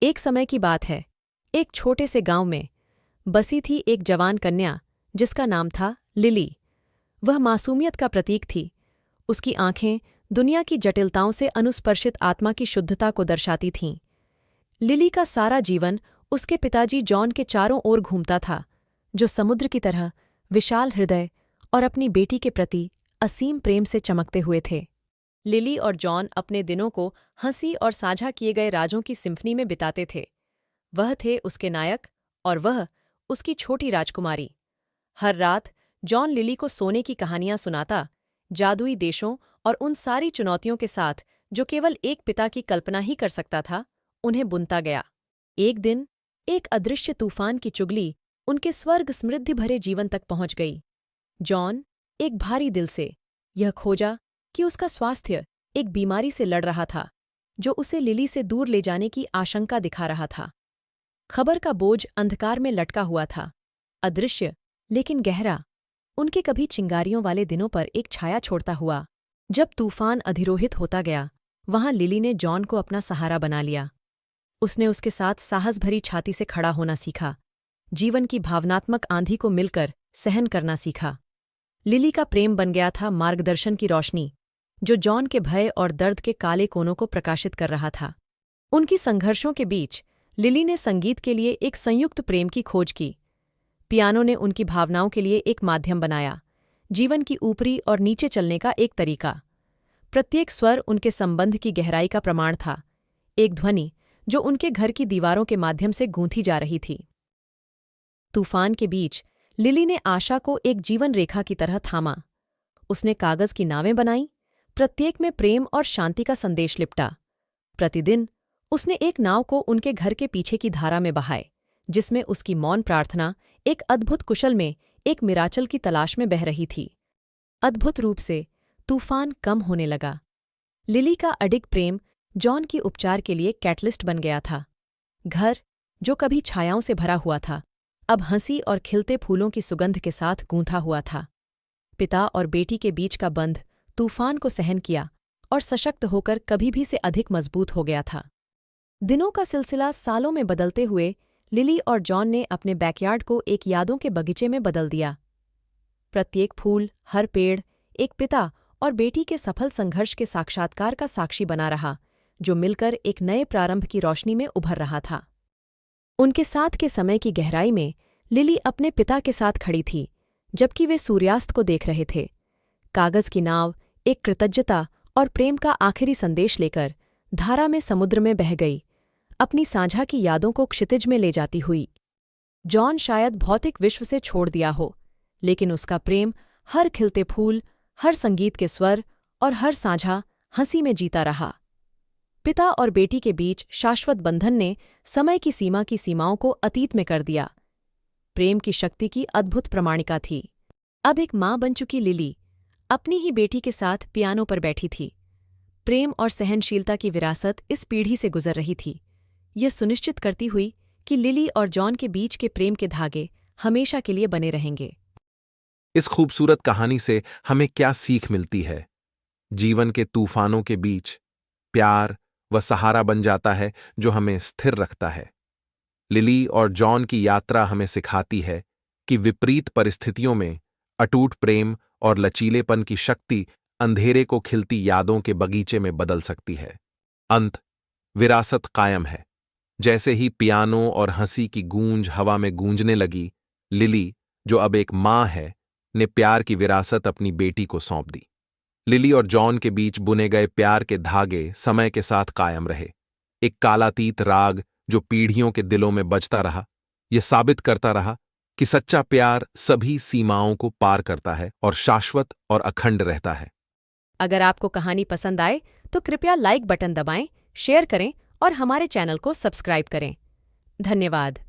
एक समय की बात है। एक छोटे से गांव में बसी थी एक जवान कन्या जिसका नाम था लिली। वह मासूमियत का प्रतीक थी। उसकी आंखें दुनिया की जटिलताओं से अनुस्पर्शित आत्मा की शुद्धता को दर्शाती थीं। लिली का सारा जीवन उसके पिताजी जॉन के चारों ओर घूमता था, जो समुद्र की तरह विशाल हृदय और अपनी बेटी के प्रति असीम प्रेम से चमकते हुए थे। लिली और जॉन अपने दिनों को हंसी और साझा किए गए राजों की सिम्फनी में बिताते थे। वह थे उसके नायक और वह उसकी छोटी राजकुमारी। हर रात जॉन लिली को सोने की कहानियां सुनाता, जादुई देशों और उन सारी चुनौतियों के साथ जो केवल एक पिता की कल्पना ही कर सकता था, उन्हें बुनता गया। एक दिन एक अदृश्य तूफान की चुगली उनके स्वर्ग समृद्धि भरे जीवन तक पहुंच गई। जॉन एक भारी दिल से यह खोजा कि उसका स्वास्थ्य एक बीमारी से लड़ रहा था, जो उसे लिली से दूर ले जाने की आशंका दिखा रहा था। खबर का बोझ अंधकार में लटका हुआ था, अदृश्य लेकिन गहरा, उनके कभी चिंगारियों वाले दिनों पर एक छाया छोड़ता हुआ। जब तूफान अधिरोहित होता गया, वहां लिली ने जॉन को अपना सहारा बना लिया। उसने उसके साथ साहस भरी छाती से खड़ा होना सीखा, जीवन की भावनात्मक आंधी को मिलकर सहन करना सीखा। लिली का प्रेम बन गया था मार्गदर्शन की रोशनी, जो जॉन के भय और दर्द के काले कोनों को प्रकाशित कर रहा था। उनकी संघर्षों के बीच लिली ने संगीत के लिए एक संयुक्त प्रेम की खोज की। पियानो ने उनकी भावनाओं के लिए एक माध्यम बनाया, जीवन की ऊपरी और नीचे चलने का एक तरीका। प्रत्येक स्वर उनके संबंध की गहराई का प्रमाण था, एक ध्वनि जो उनके घर की दीवारों के माध्यम से गूंथी जा रही थी। तूफान के बीच लिली ने आशा को एक जीवन रेखा की तरह थामा। उसने कागज की नावें बनाई, प्रत्येक में प्रेम और शांति का संदेश लिपटा। प्रतिदिन उसने एक नाव को उनके घर के पीछे की धारा में बहाए, जिसमें उसकी मौन प्रार्थना एक अद्भुत कुशल में एक मिराचल की तलाश में बह रही थी। अद्भुत रूप से तूफान कम होने लगा। लिली का अडिग प्रेम जॉन की उपचार के लिए कैटलिस्ट बन गया था। घर, जो कभी छायाओं से भरा हुआ था, अब हंसी और खिलते फूलों की सुगंध के साथ गूंथा हुआ था। पिता और बेटी के बीच का बंध तूफान को सहन किया और सशक्त होकर कभी भी से अधिक मजबूत हो गया था। दिनों का सिलसिला सालों में बदलते हुए लिली और जॉन ने अपने बैकयार्ड को एक यादों के बगीचे में बदल दिया। प्रत्येक फूल, हर पेड़ एक पिता और बेटी के सफल संघर्ष के साक्षात्कार का साक्षी बना रहा, जो मिलकर एक नए प्रारंभ की रोशनी में उभर रहा था। उनके साथ के समय की गहराई में लिली अपने पिता के साथ खड़ी थी, जबकि वे सूर्यास्त को देख रहे थे। कागज की नाव एक कृतज्ञता और प्रेम का आखिरी संदेश लेकर धारा में समुद्र में बह गई, अपनी साझा की यादों को क्षितिज में ले जाती हुई। जॉन शायद भौतिक विश्व से छोड़ दिया हो, लेकिन उसका प्रेम हर खिलते फूल, हर संगीत के स्वर और हर साझा हंसी में जीता रहा। पिता और बेटी के बीच शाश्वत बंधन ने समय की सीमा की सीमाओं को अतीत में कर दिया। प्रेम की शक्ति की अद्भुत प्रमाणिका थी। अब एक माँ बन चुकी लिली अपनी ही बेटी के साथ पियानो पर बैठी थी। प्रेम और सहनशीलता की विरासत इस पीढ़ी से गुजर रही थी, यह सुनिश्चित करती हुई कि लिली और जॉन के बीच के प्रेम के धागे हमेशा के लिए बने रहेंगे। इस खूबसूरत कहानी से हमें क्या सीख मिलती है? जीवन के तूफानों के बीच प्यार व सहारा बन जाता है जो हमें स्थिर रखता है। लिली और जॉन की यात्रा हमें सिखाती है कि विपरीत परिस्थितियों में अटूट प्रेम और लचीलेपन की शक्ति अंधेरे को खिलती यादों के बगीचे में बदल सकती है। अंत, विरासत कायम है। जैसे ही पियानो और हंसी की गूंज हवा में गूंजने लगी, लिली, जो अब एक माँ है, ने प्यार की विरासत अपनी बेटी को सौंप दी। लिली और जॉन के बीच बुने गए प्यार के धागे समय के साथ कायम रहे, एक कालातीत राग जो पीढ़ियों के दिलों में बजता रहा। यह साबित करता रहा कि सच्चा प्यार सभी सीमाओं को पार करता है और शाश्वत और अखंड रहता है। अगर आपको कहानी पसंद आए तो कृपया लाइक बटन दबाएं, शेयर करें और हमारे चैनल को सब्सक्राइब करें। धन्यवाद।